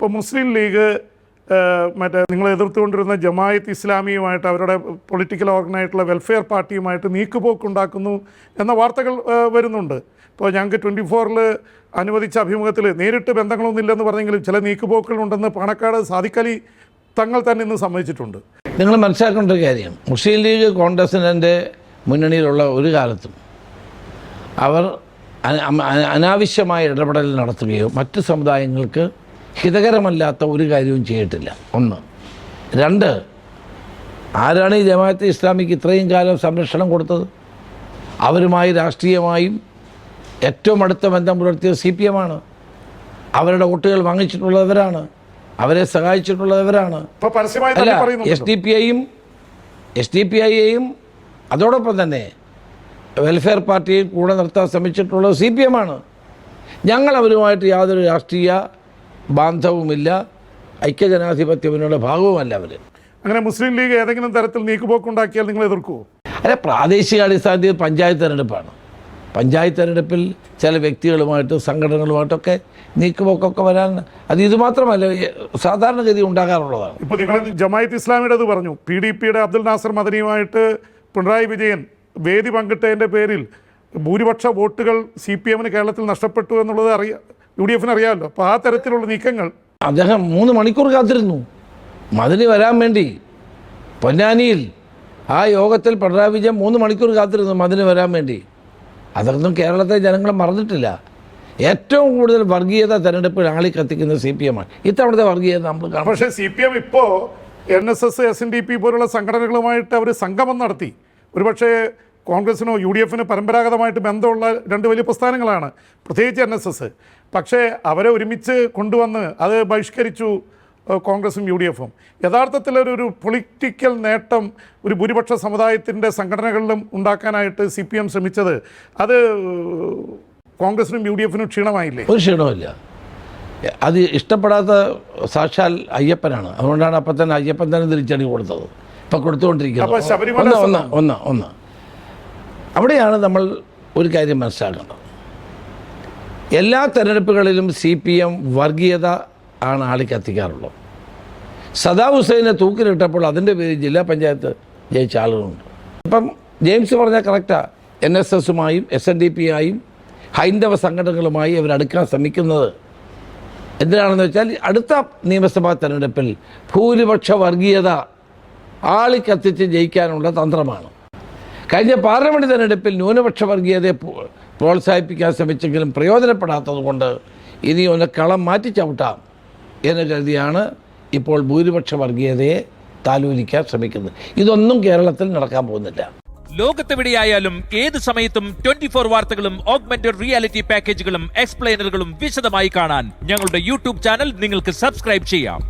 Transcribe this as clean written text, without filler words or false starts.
ഇപ്പോൾ മുസ്ലിം ലീഗ് മറ്റേ നിങ്ങൾ എതിർത്തുകൊണ്ടിരുന്ന ജമായത്ത് ഇസ്ലാമിയുമായിട്ട് അവരുടെ പൊളിറ്റിക്കൽ ഓർഗനായിട്ടുള്ള വെൽഫെയർ പാർട്ടിയുമായിട്ട് നീക്കുപോക്കുണ്ടാക്കുന്നു എന്ന വാർത്തകൾ വരുന്നുണ്ട്. ഇപ്പോൾ ഞങ്ങൾക്ക് 24-ൽ അനുവദിച്ച അഭിമുഖത്തിൽ നേരിട്ട് ബന്ധങ്ങളൊന്നുമില്ലെന്ന് പറഞ്ഞെങ്കിലും ചില നീക്കുപോക്കുകളുണ്ടെന്ന് പാണക്കാട് സാദിഖ് അലി തങ്ങൾ തന്നെ ഇന്ന് സമ്മതിച്ചിട്ടുണ്ട്. നിങ്ങൾ മനസ്സിലാക്കേണ്ട ഒരു കാര്യം, മുസ്ലിം ലീഗ് കോൺഗ്രസിൻ്റെ മുന്നണിയിലുള്ള ഒരു കാലത്തും അവർ അനാവശ്യമായ ഇടപെടൽ നടത്തുകയോ മറ്റ് സമുദായങ്ങൾക്ക് ഹിതകരമല്ലാത്ത ഒരു കാര്യവും ചെയ്തിട്ടില്ല. ഒന്ന്. രണ്ട്, ആരാണ് ഈ ജമാഅത്തെ ഇസ്ലാമിക്ക് ഇത്രയും കാലം സംരക്ഷണം കൊടുത്തത്? അവരുമായി രാഷ്ട്രീയമായും ഏറ്റവും അടുത്ത ബന്ധം പുലർത്തിയത് CPM ആണ്. അവരുടെ വോട്ടുകൾ വാങ്ങിച്ചിട്ടുള്ളവരാണ്, അവരെ സഹായിച്ചിട്ടുള്ളവരാണ്. അല്ല, SDPIയെയും അതോടൊപ്പം തന്നെ വെൽഫെയർ പാർട്ടിയെയും കൂടെ നിർത്താൻ ശ്രമിച്ചിട്ടുള്ളത് CPM ആണ്. ഞങ്ങൾ അവരുമായിട്ട് യാതൊരു രാഷ്ട്രീയ ബാന്ധവുമില്ല, ഐക്യജനാധിപത്യത്തിനുള്ള ഭാഗവുമല്ല അവർ. അങ്ങനെ മുസ്ലിം ലീഗ് ഏതെങ്കിലും തരത്തിൽ നീക്കുപോക്കുണ്ടാക്കിയാൽ നിങ്ങൾ എതിർക്കുമോ? അല്ല, പ്രാദേശിക അടിസ്ഥാനത്തിൽ പഞ്ചായത്ത് തെരഞ്ഞെടുപ്പാണ്. പഞ്ചായത്ത് തെരഞ്ഞെടുപ്പിൽ ചില വ്യക്തികളുമായിട്ട് സംഘടനകളുമായിട്ടൊക്കെ നീക്കുപോക്കൊക്കെ വരാൻ, അത് ഇതുമാത്രമല്ല, സാധാരണഗതി ഉണ്ടാകാറുള്ളതാണ്. ഇപ്പോൾ നിങ്ങൾ ജമായത്ത് ഇസ്ലാമിയുടേത് പറഞ്ഞു. PDPയുടെ അബ്ദുൽ നാസർ മദനിയുമായിട്ട് പിണറായി വിജയൻ വേദി പങ്കിട്ടതിൻ്റെ പേരിൽ ഭൂരിപക്ഷ വോട്ടുകൾ CPMന് കേരളത്തിൽ നഷ്ടപ്പെട്ടു എന്നുള്ളത് UDFന് അറിയാമല്ലോ. അപ്പോൾ ആ തരത്തിലുള്ള നീക്കങ്ങൾ അദ്ദേഹം 3 മണിക്കൂർ കാത്തിരുന്നു മദനി വരാൻ വേണ്ടി. പൊന്നാനിയിൽ ആ യോഗത്തിൽ പിണറായി വിജയൻ 3 മണിക്കൂർ കാത്തിരുന്നു മദനി വരാൻ വേണ്ടി. അതൊന്നും കേരളത്തെ ജനങ്ങൾ മറന്നിട്ടില്ല. ഏറ്റവും കൂടുതൽ വർഗീയത തെരഞ്ഞെടുപ്പിൽ ആളി കത്തിക്കുന്ന CPM ആണ്. ഇത്തവണത്തെ വർഗീയത നമ്മൾ കാണാം. പക്ഷേ CPM ഇപ്പോൾ NSS, SNDP പോലുള്ള സംഘടനകളുമായിട്ട് അവർ സംഗമം നടത്തി. ഒരുപക്ഷേ കോൺഗ്രസിനോ UDFനോ പരമ്പരാഗതമായിട്ട് ബന്ധമുള്ള 2 വലിയ പ്രസ്ഥാനങ്ങളാണ്, പ്രത്യേകിച്ച് NSS. പക്ഷേ അവരെ ഒരുമിച്ച് കൊണ്ടുവന്ന് അത് ബഹിഷ്കരിച്ചു കോൺഗ്രസും UDFും. യഥാർത്ഥത്തിലൊരു പൊളിറ്റിക്കൽ നേട്ടം ഒരു ഭൂരിപക്ഷ സമുദായത്തിൻ്റെ സംഘടനകളിലും ഉണ്ടാക്കാനായിട്ട് CPM ശ്രമിച്ചത് അത് കോൺഗ്രസിനും UDFനും ക്ഷീണമായില്ലേ? ഒരു ക്ഷീണമില്ല. അത് ഇഷ്ടപ്പെടാത്ത സാക്ഷാൽ അയ്യപ്പനാണ്. അതുകൊണ്ടാണ് അപ്പം തന്നെ അയ്യപ്പൻ തന്നെ തിരിച്ചടി കൊടുത്തത്, ഇപ്പം കൊടുത്തുകൊണ്ടിരിക്കുന്നത്. ഒന്ന് അവിടെയാണ് നമ്മൾ ഒരു കാര്യം മനസ്സിലാക്കേണ്ടത്. എല്ലാ തെരഞ്ഞെടുപ്പുകളിലും CPM വർഗീയത ആണ് ആളി കത്തിക്കാറുള്ളത്. സദാം ഹുസൈനെ തൂക്കിലിട്ടപ്പോൾ അതിൻ്റെ പേരിൽ ജില്ലാ പഞ്ചായത്ത് ജയിച്ച ആളുകളുണ്ട്. ഇപ്പം ജെയിംസ് പറഞ്ഞാൽ കറക്റ്റാണ്. NSSുമായും SNDPയായും ഹൈന്ദവ സംഘടനകളുമായി അവരടുക്കാൻ ശ്രമിക്കുന്നത് എന്തിനാണെന്ന് വെച്ചാൽ അടുത്ത നിയമസഭാ തെരഞ്ഞെടുപ്പിൽ ഭൂരിപക്ഷ വർഗീയത ആളി കത്തിച്ച് ജയിക്കാനുള്ള തന്ത്രമാണ്. കഴിഞ്ഞ പാർലമെൻറ്റ് തെരഞ്ഞെടുപ്പിൽ ന്യൂനപക്ഷ വർഗീയതയെ പ്രോത്സാഹിപ്പിക്കാൻ ശ്രമിച്ചെങ്കിലും പ്രയോജനപ്പെടാത്തത് കൊണ്ട് ഇനി ഒന്ന് കളം മാറ്റി ചവിട്ടാം എന്ന് കരുതിയാണ് ഇപ്പോൾ ഭൂരിപക്ഷ വർഗീയതയെ താലോലിക്കാൻ ശ്രമിക്കുന്നത്. ഇതൊന്നും കേരളത്തിൽ നടക്കാൻ പോകുന്നില്ല. ലോകത്തെവിടെയായാലും ഏത് സമയത്തും 24 വാർത്തകളും ഓഗ്മെന്റഡ് റിയാലിറ്റി പാക്കേജുകളും എക്സ്പ്ലെയിനറുകളും വിശദമായി കാണാൻ ഞങ്ങളുടെ YouTube ചാനൽ നിങ്ങൾക്ക് സബ്സ്ക്രൈബ് ചെയ്യാം.